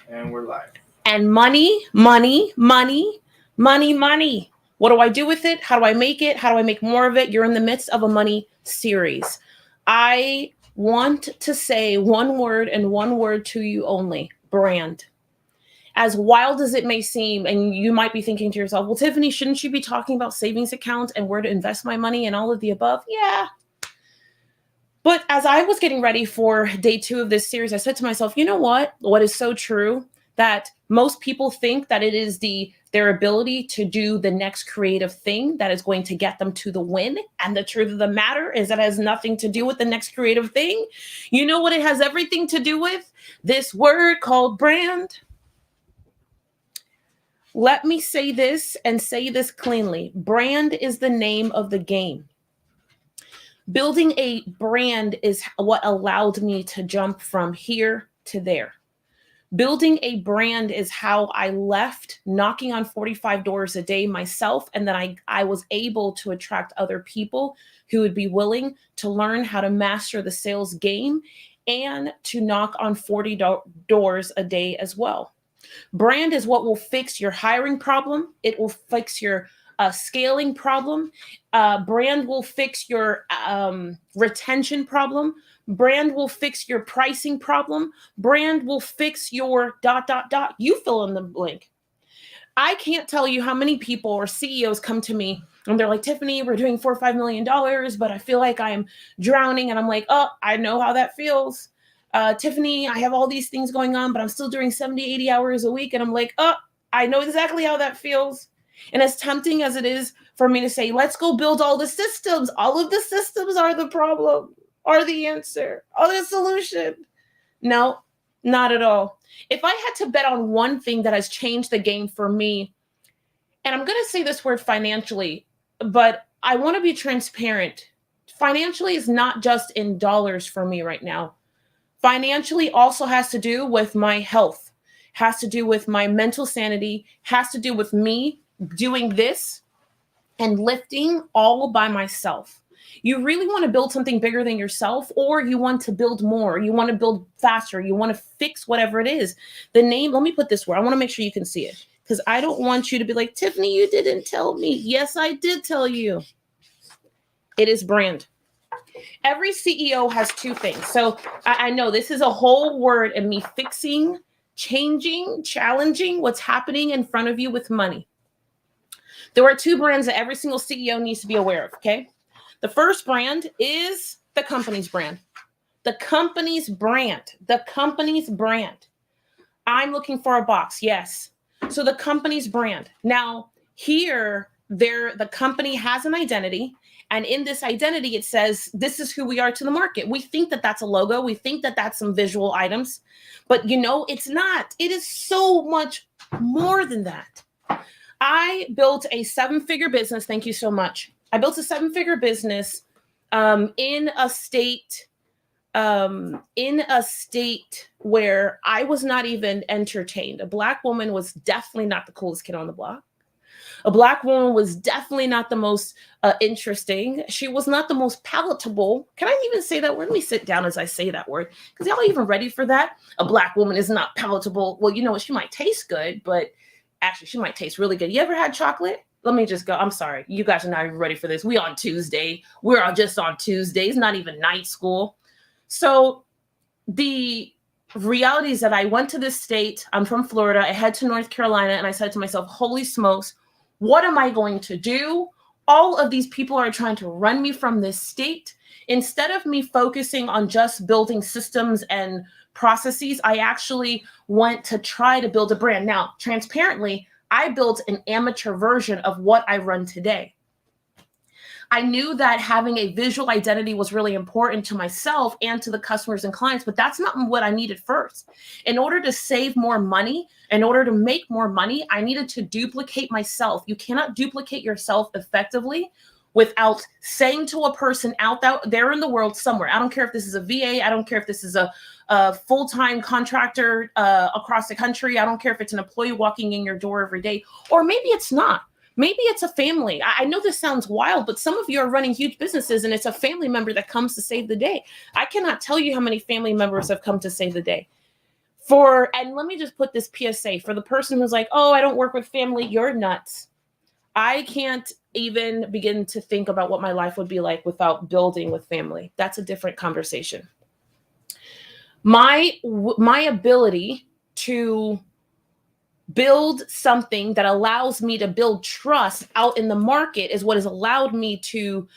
And we're live. And money, money, money, money, money. What do I do with it? How do I make it? How do I make more of it? You're in the midst of a money series. I want to say one word and one word to you only: brand. As wild as it may seem, and you might be thinking to yourself, well, Tiffany, shouldn't you be talking about savings accounts and where to invest my money and all of the above? Yeah. But as I was getting ready for day 2 of this series, I said to myself, you know what? What is so true that most people think that it is their ability to do the next creative thing that is going to get them to the win. And the truth of the matter is that it has nothing to do with the next creative thing. You know what it has everything to do with? This word called brand. Let me say this and say this cleanly. Brand is the name of the game. Building a brand is what allowed me to jump from here to there. Building a brand is how I left knocking on 45 doors a day myself, and then I was able to attract other people who would be willing to learn how to master the sales game and to knock on 40 doors a day as well. Brand is what will fix your hiring problem. It will fix your scaling problem. Brand will fix your retention problem. Brand will fix your pricing problem. Brand will fix your ... You fill in the blank. I can't tell you how many people or CEOs come to me and they're like, Tiffany, we're doing $4 or $5 million, but I feel like I'm drowning. And I'm like, oh, I know how that feels. Tiffany, I have all these things going on, but I'm still doing 70, 80 hours a week. And I'm like, oh, I know exactly how that feels. And as tempting as it is for me to say, let's go build all the systems, all of the systems are the problem, are the answer, are the solution. No, not at all. If I had to bet on one thing that has changed the game for me, and I'm going to say this word financially, but I want to be transparent. Financially is not just in dollars for me right now. Financially also has to do with my health, has to do with my mental sanity, has to do with me doing this and lifting all by myself. You really want to build something bigger than yourself, or you want to build more, you want to build faster, you want to fix whatever it is. The name, let me put this where I want to make sure you can see it, because I don't want you to be like, Tiffany, you didn't tell me. Yes, I did tell you. It is brand. Every CEO has two things. So I know this is a whole word and me fixing, changing, challenging what's happening in front of you with money. There are two brands that every single CEO needs to be aware of, okay? The first brand is the company's brand. The company's brand. The company's brand. I'm looking for a box, yes. So the company's brand. Now, here, the company has an identity, and in this identity, it says, this is who we are to the market. We think that that's a logo. We think that that's some visual items, but it's not. It is so much more than that. I built a 7-figure business. Thank you so much. I built a 7-figure business in a state where I was not even entertained. A Black woman was definitely not the coolest kid on the block. A Black woman was definitely not the most interesting. She was not the most palatable. Can I even say that word? Let me sit down as I say that word, because y'all even ready for that? A Black woman is not palatable. Well, you know what? She might taste good, but actually, she might taste really good. You ever had chocolate? Let me just go. I'm sorry. You guys are not even ready for this. We on Tuesday. We're just on Tuesday. It's not even night school. So the reality is that I went to this state. I'm from Florida. I head to North Carolina, and I said to myself, holy smokes, what am I going to do? All of these people are trying to run me from this state. Instead of me focusing on just building systems and processes, I actually went to try to build a brand. Now, transparently, I built an amateur version of what I run today. I knew that having a visual identity was really important to myself and to the customers and clients, but that's not what I needed first. In order to save more money, in order to make more money, I needed to duplicate myself. You cannot duplicate yourself effectively without saying to a person out there in the world somewhere. I don't care if this is a VA. I don't care if this is a full-time contractor across the country. I don't care if it's an employee walking in your door every day, or maybe it's not. Maybe it's a family. I know this sounds wild, but some of you are running huge businesses and it's a family member that comes to save the day. I cannot tell you how many family members have come to save the day. And let me just put this PSA for the person who's like, oh, I don't work with family. You're nuts. I can't even begin to think about what my life would be like without building with family. That's a different conversation. My ability to build something that allows me to build trust out in the market is what has allowed me to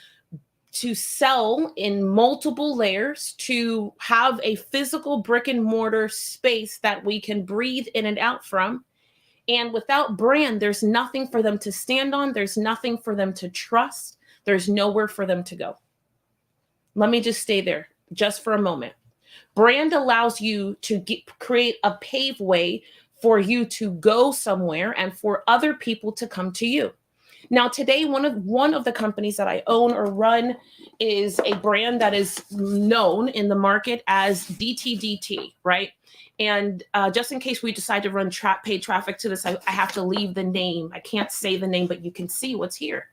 sell in multiple layers, to have a physical brick and mortar space that we can breathe in and out from. And without brand, there's nothing for them to stand on. There's nothing for them to trust. There's nowhere for them to go. Let me just stay there just for a moment. Brand allows you to create a paved way for you to go somewhere and for other people to come to you. Now, today, one of the companies that I own or run is a brand that is known in the market as DTDT, right? And just in case we decide to run paid traffic to this, I have to leave the name. I can't say the name, but you can see what's here.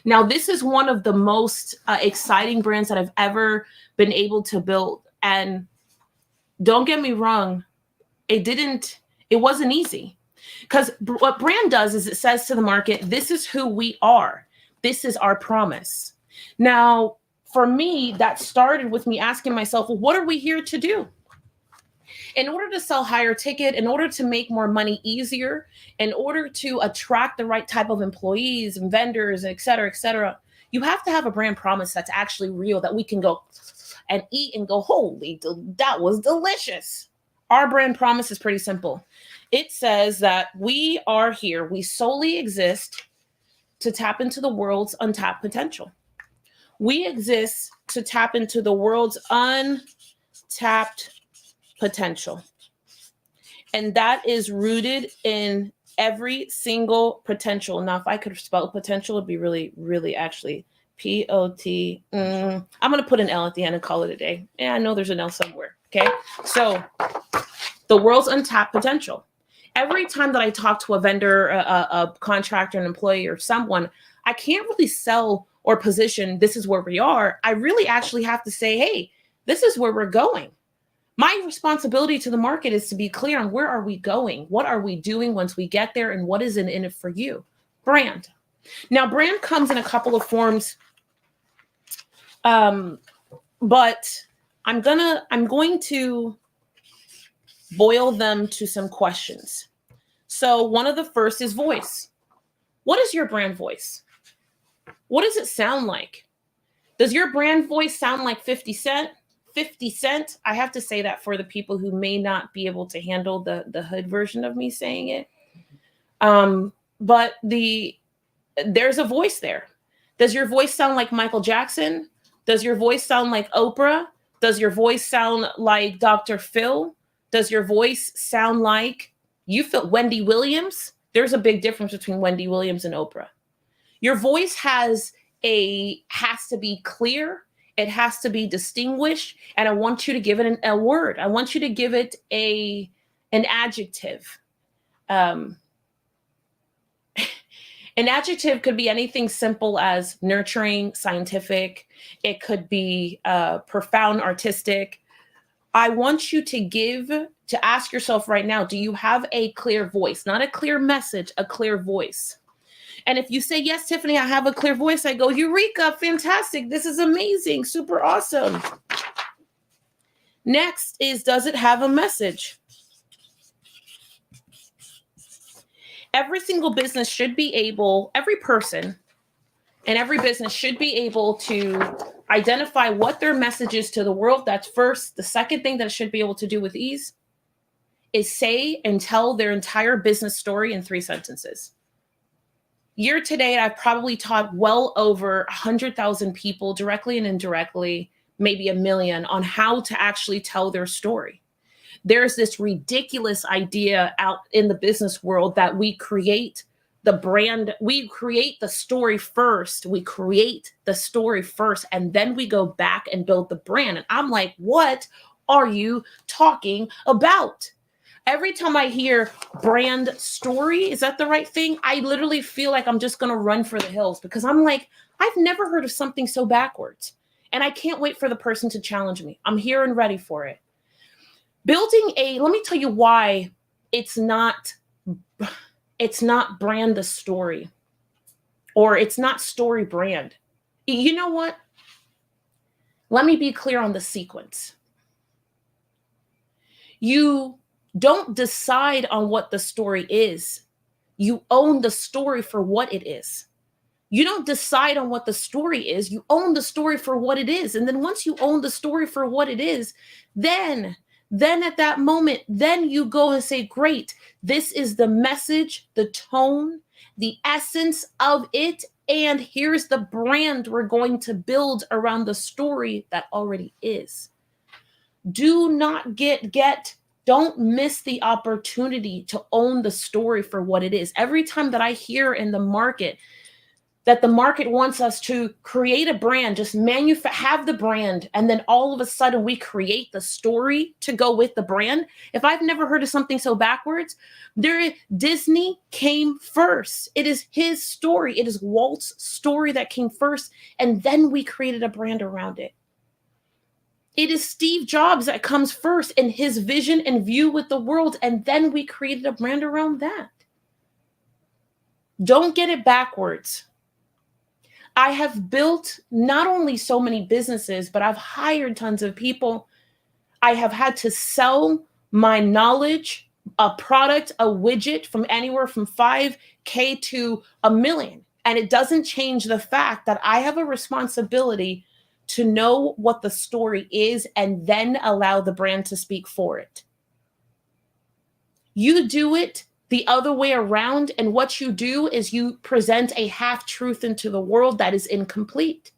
Now, this is one of the most exciting brands that I've ever been able to build. And don't get me wrong, it wasn't easy. Because what brand does is it says to the market, this is who we are. This is our promise. Now, for me, that started with me asking myself, well, what are we here to do? In order to sell higher ticket, in order to make more money easier, in order to attract the right type of employees and vendors, et cetera, you have to have a brand promise that's actually real, that we can go and eat and go, holy, that was delicious. Our brand promise is pretty simple. It says that we are here. We solely exist to tap into the world's untapped potential. We exist to tap into the world's untapped potential. And that is rooted in every single potential. Now, if I could spell potential, it'd be really, really actually P-O-T. I'm going to put an L at the end and call it a day. Yeah, I know there's an L somewhere. Okay. So the world's untapped potential. Every time that I talk to a vendor, a contractor, an employee, or someone, I can't really sell or position, this is where we are. I really actually have to say, hey, this is where we're going. My responsibility to the market is to be clear on where are we going? What are we doing once we get there? And what is in it for you? Brand. Now, brand comes in a couple of forms, but I'm going to boil them to some questions. So one of the first is voice. What is your brand voice? What does it sound like? Does your brand voice sound like 50 Cent? 50 Cent? I have to say that for the people who may not be able to handle the hood version of me saying it. But there's a voice there. Does your voice sound like Michael Jackson? Does your voice sound like Oprah? Does your voice sound like Dr. Phil? Does your voice sound like Wendy Williams? There's a big difference between Wendy Williams and Oprah. Your voice has to be clear. It has to be distinguished. And I want you to give it a word. I want you to give it an adjective. An adjective could be anything simple as nurturing, scientific. It could be profound, artistic. I want you to ask yourself right now, do you have a clear voice? Not a clear message, a clear voice. And if you say, yes, Tiffany, I have a clear voice, I go, Eureka, fantastic. This is amazing, super awesome. Next is, does it have a message? Every single business should be able, every person and every business should be able to identify what their message is to the world. That's first. The second thing that it should be able to do with ease is say and tell their entire business story in 3 sentences. Year to date, I've probably taught well over 100,000 people directly and indirectly, maybe 1 million, on how to actually tell their story. There's this ridiculous idea out in the business world that we create the brand, we create the story first. We create the story first, and then we go back and build the brand. And I'm like, what are you talking about? Every time I hear brand story, is that the right thing? I literally feel like I'm just going to run for the hills, because I'm like, I've never heard of something so backwards. And I can't wait for the person to challenge me. I'm here and ready for it. Let me tell you why it's not brand the story, or it's not story brand. You know what? Let me be clear on the sequence. You don't decide on what the story is. You own the story for what it is. You don't decide on what the story is. You own the story for what it is. And then once you own the story for what it is, then at that moment, then you go and say, great, this is the message, the tone, the essence of it. And here's the brand we're going to build around the story that already is. Do not don't miss the opportunity to own the story for what it is. Every time that I hear in the market that the market wants us to create a brand, just have the brand, and then all of a sudden we create the story to go with the brand. If I've never heard of something so backwards, Disney came first. It is his story. It is Walt's story that came first, and then we created a brand around it. It is Steve Jobs that comes first in his vision and view with the world, and then we created a brand around that. Don't get it backwards. I have built not only so many businesses, but I've hired tons of people. I have had to sell my knowledge, a product, a widget, from anywhere from 5K to $1 million. And it doesn't change the fact that I have a responsibility to know what the story is and then allow the brand to speak for it. You do it the other way around, and what you do is you present a half-truth into the world that is incomplete.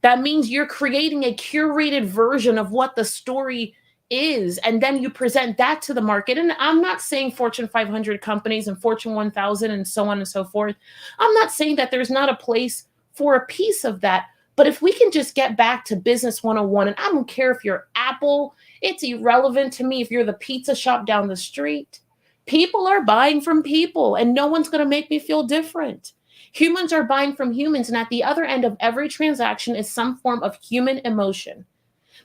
That means you're creating a curated version of what the story is, and then you present that to the market. And I'm not saying Fortune 500 companies and Fortune 1000 and so on and so forth. I'm not saying that there's not a place for a piece of that. But if we can just get back to business 101, and I don't care if you're Apple, it's irrelevant to me if you're the pizza shop down the street. People are buying from people, and no one's going to make me feel different. Humans are buying from humans, and at the other end of every transaction is some form of human emotion.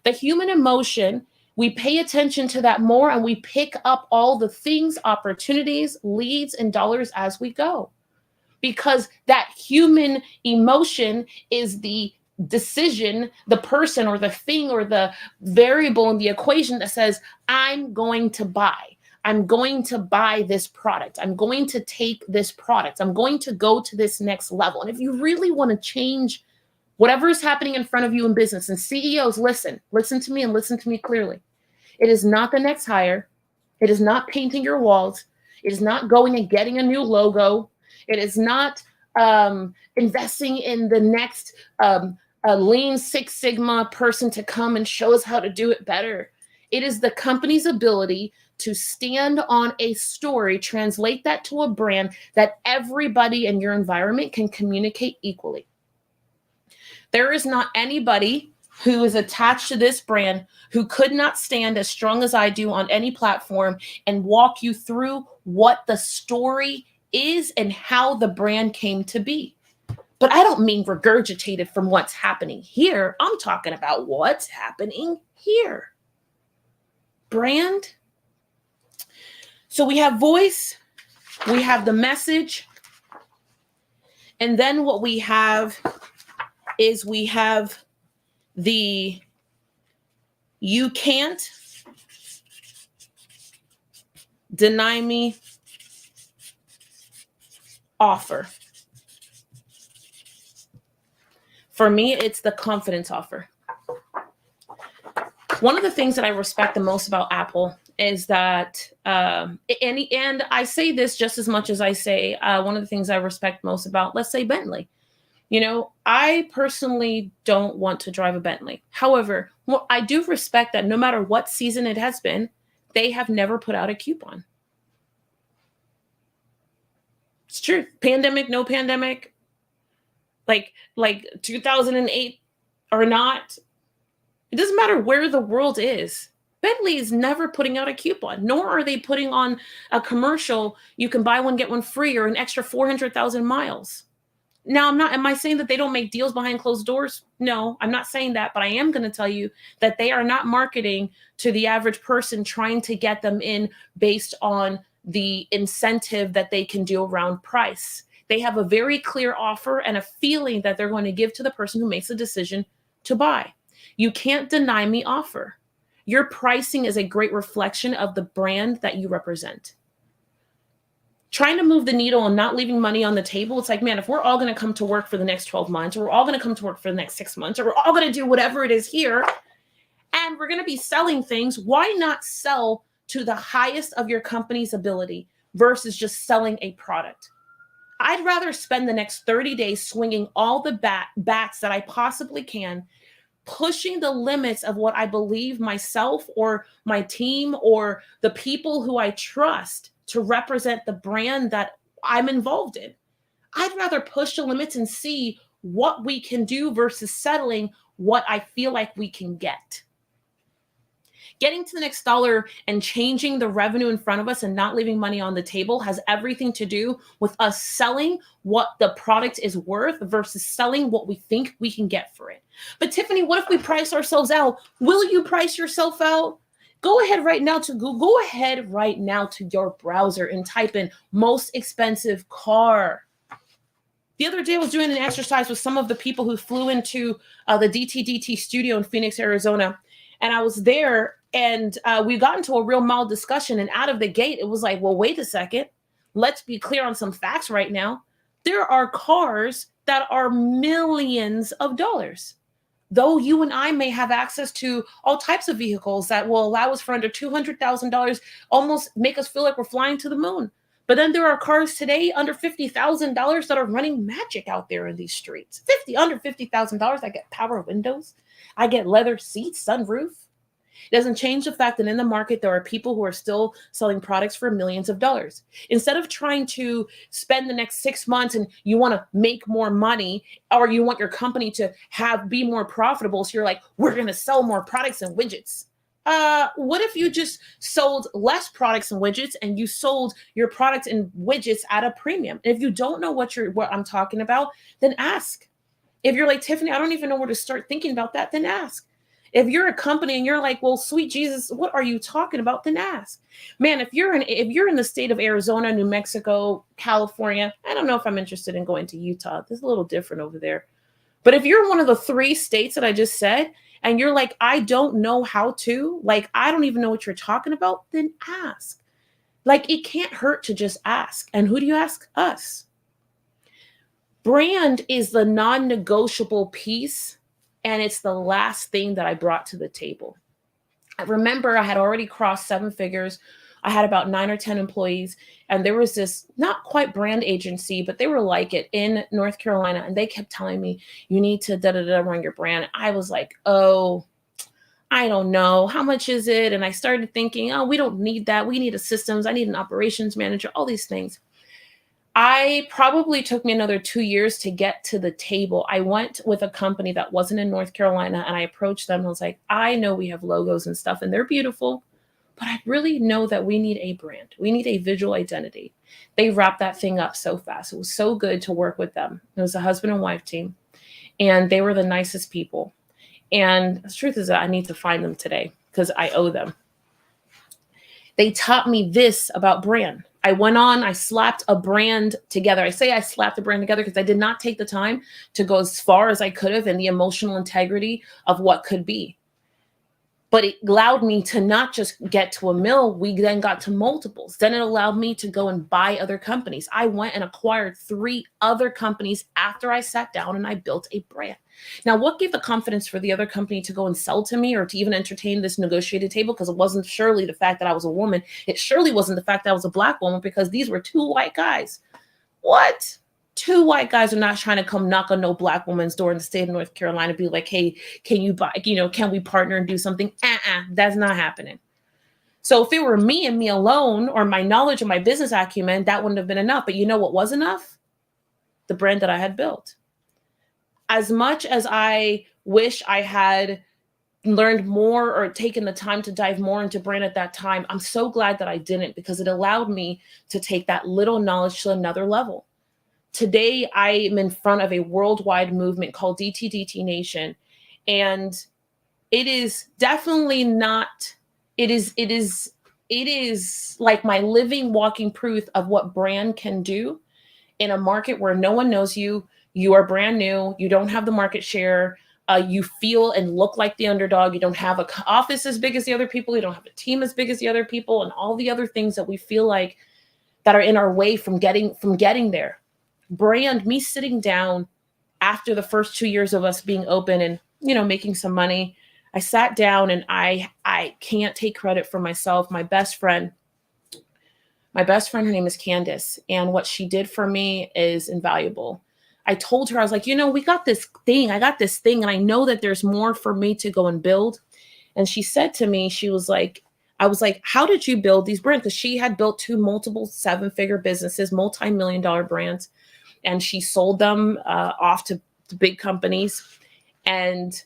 The human emotion, we pay attention to that more, and we pick up all the things, opportunities, leads, and dollars as we go. Because that human emotion is the decision, the person or the thing or the variable in the equation that says, I'm going to buy. I'm going to buy this product. I'm going to take this product. I'm going to go to this next level. And if you really want to change whatever is happening in front of you in business, and CEOs, listen to me and listen to me clearly. It is not the next hire. It is not painting your walls. It is not going and getting a new logo. It is not investing in the next Lean Six Sigma person to come and show us how to do it better. It is the company's ability to stand on a story, translate that to a brand that everybody in your environment can communicate equally. There is not anybody who is attached to this brand who could not stand as strong as I do on any platform and walk you through what the story is and how the brand came to be. But I don't mean regurgitated from what's happening here. I'm talking about what's happening here. Brand. So we have voice, we have the message, and then what we have is we have the you can't deny me offer. For me, it's the confidence offer. One of the things that I respect the most about Apple is that, and I say this just as much as I say, one of the things I respect most about, let's say, Bentley. You know, I personally don't want to drive a Bentley. However, I do respect that no matter what season it has been, they have never put out a coupon. It's true. Pandemic, no pandemic, like 2008 or not. It doesn't matter where the world is. Bentley is never putting out a coupon, nor are they putting on a commercial. You can buy one, get one free, or an extra 400,000 miles. Now, am I saying that they don't make deals behind closed doors? No, I'm not saying that, but I am going to tell you that they are not marketing to the average person trying to get them in based on the incentive that they can do around price. They have a very clear offer and a feeling that they're going to give to the person who makes a decision to buy. You can't deny me offer. Your pricing is a great reflection of the brand that you represent. Trying to move the needle and not leaving money on the table, it's like, man, if we're all going to come to work for the next 12 months, or we're all going to come to work for the next 6 months, or we're all going to do whatever it is here, and we're going to be selling things, why not sell to the highest of your company's ability versus just selling a product? I'd rather spend the next 30 days swinging all the bats that I possibly can, pushing the limits of what I believe myself or my team or the people who I trust to represent the brand that I'm involved in. I'd rather push the limits and see what we can do versus settling what I feel like we can get. Getting to the next dollar and changing the revenue in front of us and not leaving money on the table has everything to do with us selling what the product is worth versus selling what we think we can get for it. But Tiffany, what if we price ourselves out? Will you price yourself out? Go ahead right now to Google. Go ahead right now to your browser and type in most expensive car. The other day I was doing an exercise with some of the people who flew into the DTDT studio in Phoenix, Arizona. And I was there and we got into a real mild discussion. And out of the gate, it was like, well, wait a second. Let's be clear on some facts right now. There are cars that are millions of dollars. Though you and I may have access to all types of vehicles that will allow us for under $200,000, almost make us feel like we're flying to the moon. But then there are cars today under $50,000 that are running magic out there in these streets. Under $50,000, I get power windows. I get leather seats, sunroof. It doesn't change the fact that in the market, there are people who are still selling products for millions of dollars. Instead of trying to spend the next 6 months and you want to make more money, or you want your company to be more profitable, so you're like, we're going to sell more products and widgets. What if you just sold less products and widgets and you sold your products and widgets at a premium? And if you don't know what I'm talking about, then ask. If you're like, Tiffany, I don't even know where to start thinking about that, then ask. If you're a company and you're like, well, sweet Jesus, what are you talking about? Then ask. Man, if you're in the state of Arizona, New Mexico, California, I don't know if I'm interested in going to Utah. This is a little different over there. But if you're one of the 3 states that I just said, and you're like, I don't know how to, like, I don't even know what you're talking about, then ask. Like, it can't hurt to just ask. And who do you ask? Us. Brand is the non-negotiable piece. And it's the last thing that I brought to the table. I remember I had already crossed 7 figures. I had about 9 or 10 employees. And there was this not quite brand agency, but they were like it in North Carolina. And they kept telling me, you need to run your brand. I was like, oh, I don't know. How much is it? And I started thinking, oh, we don't need that. We need a systems. I need an operations manager, all these things. I probably took me another 2 years to get to the table. I went with a company that wasn't in North Carolina and I approached them and I was like, I know we have logos and stuff and they're beautiful, but I really know that we need a brand. We need a visual identity. They wrapped that thing up so fast. It was so good to work with them. It was a husband and wife team and they were the nicest people. And the truth is that I need to find them today because I owe them. They taught me this about brand. I went on, I slapped a brand together. I say I slapped a brand together because I did not take the time to go as far as I could have in the emotional integrity of what could be. But it allowed me to not just get to a mill. We then got to multiples. Then it allowed me to go and buy other companies. I went and acquired 3 other companies after I sat down and I built a brand. Now, what gave the confidence for the other company to go and sell to me or to even entertain this negotiated table? Because it wasn't surely the fact that I was a woman. It surely wasn't the fact that I was a Black woman because these were 2 white guys. What? 2 white guys are not trying to come knock on no Black woman's door in the state of North Carolina and be like, hey, can you buy, can we partner and do something? That's not happening. So if it were me and me alone or my knowledge and my business acumen, that wouldn't have been enough. But you know what was enough? The brand that I had built. As much as I wish I had learned more or taken the time to dive more into brand at that time, I'm so glad that I didn't because it allowed me to take that little knowledge to another level. Today, I am in front of a worldwide movement called DTDT Nation. And it is definitely not, it is like my living, walking proof of what brand can do in a market where no one knows you. You are brand new. You don't have the market share. You feel and look like the underdog. You don't have an office as big as the other people. You don't have a team as big as the other people, and all the other things that we feel like that are in our way from getting there. Brand, me sitting down after the first 2 years of us being open and making some money, I sat down and I can't take credit for myself. My best friend, her name is Candace, and what she did for me is invaluable. I told her, I was like, we got this thing. I got this thing, and I know that there's more for me to go and build. And she said to me, she was like, I was like, how did you build these brands? Because she had built 2 multiple 7-figure businesses, multi-million-dollar brands, and she sold them off to big companies. And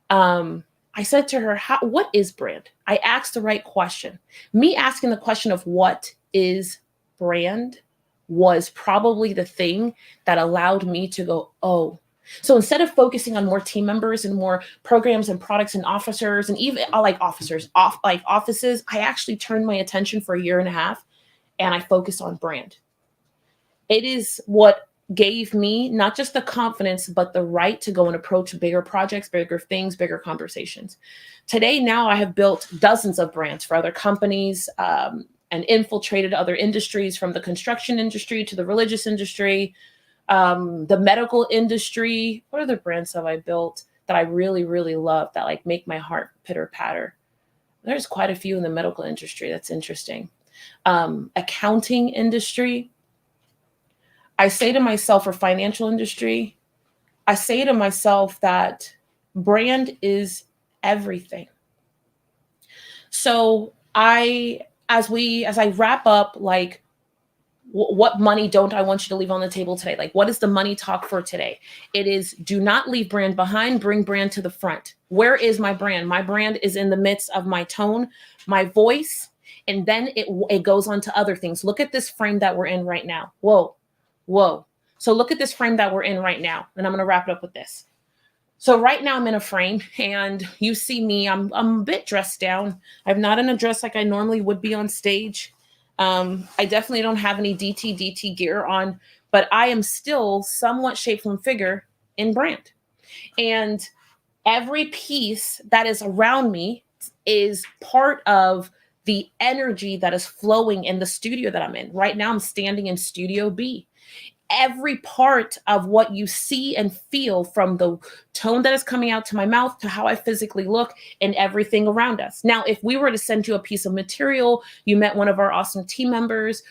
I said to her, what is brand? I asked the right question. Me asking the question of what is brand was probably the thing that allowed me to go, oh. So instead of focusing on more team members and more programs and products and officers and even offices, I actually turned my attention for 1.5 years and I focused on brand. It is what gave me not just the confidence, but the right to go and approach bigger projects, bigger things, bigger conversations. Today, now I have built dozens of brands for other companies and infiltrated other industries, from the construction industry to the religious industry, the medical industry. What other brands have I built that I really, really love that make my heart pitter patter? There's quite a few in the medical industry. That's interesting. Accounting industry. I say to myself, for financial industry, I say to myself that brand is everything. So as I wrap up, what money don't I want you to leave on the table today? What is the money talk for today? It is, do not leave brand behind, bring brand to the front. Where is my brand? My brand is in the midst of my tone, my voice, and then it goes on to other things. Look at this frame that we're in right now. Whoa. So look at this frame that we're in right now. And I'm going to wrap it up with this. So right now I'm in a frame, and you see me, I'm a bit dressed down. I'm not in a dress like I normally would be on stage. I definitely don't have any DTDT gear on, but I am still somewhat shaped from figure in brand. And every piece that is around me is part of the energy that is flowing in the studio that I'm in. Right now I'm standing in Studio B. Every part of what you see and feel, from the tone that is coming out to my mouth to how I physically look and everything around us. Now, if we were to send you a piece of material, you met one of our awesome team members,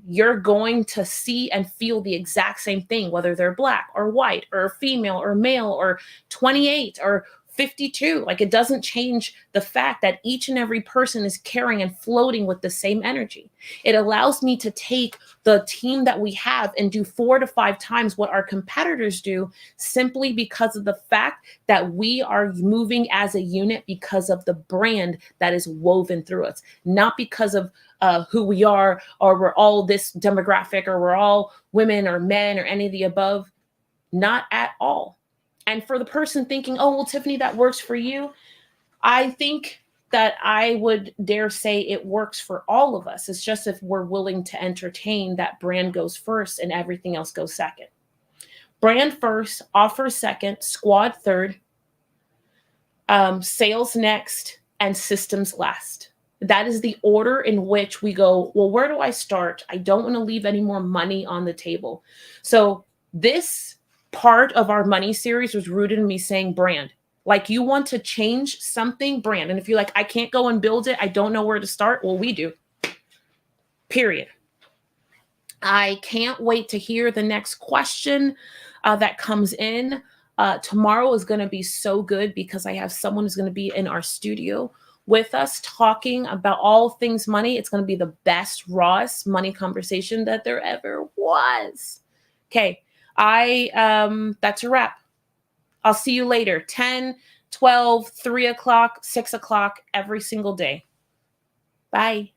you're going to see and feel the exact same thing, whether they're Black or white or female or male or 28 or 52. It doesn't change the fact that each and every person is carrying and floating with the same energy. It allows me to take the team that we have and do 4 to 5 times what our competitors do, simply because of the fact that we are moving as a unit because of the brand that is woven through us, not because of who we are, or we're all this demographic, or we're all women or men or any of the above. Not at all. And for the person thinking, oh, well, Tiffany, that works for you, I think that I would dare say it works for all of us. It's just if we're willing to entertain that brand goes first and everything else goes second. Brand first, offer second, squad third, sales next, and systems last. That is the order in which we go, well, where do I start? I don't want to leave any more money on the table. So this part of our money series was rooted in me saying brand. You want to change something, brand. And if you're like, I can't go and build it, I don't know where to start. Well, we do. Period. I can't wait to hear the next question that comes in. Tomorrow is going to be so good because I have someone who's going to be in our studio with us talking about all things money. It's going to be the best, rawest money conversation that there ever was. Okay. That's a wrap. I'll see you later. 10, 12, 3 o'clock, 6 o'clock every single day. Bye.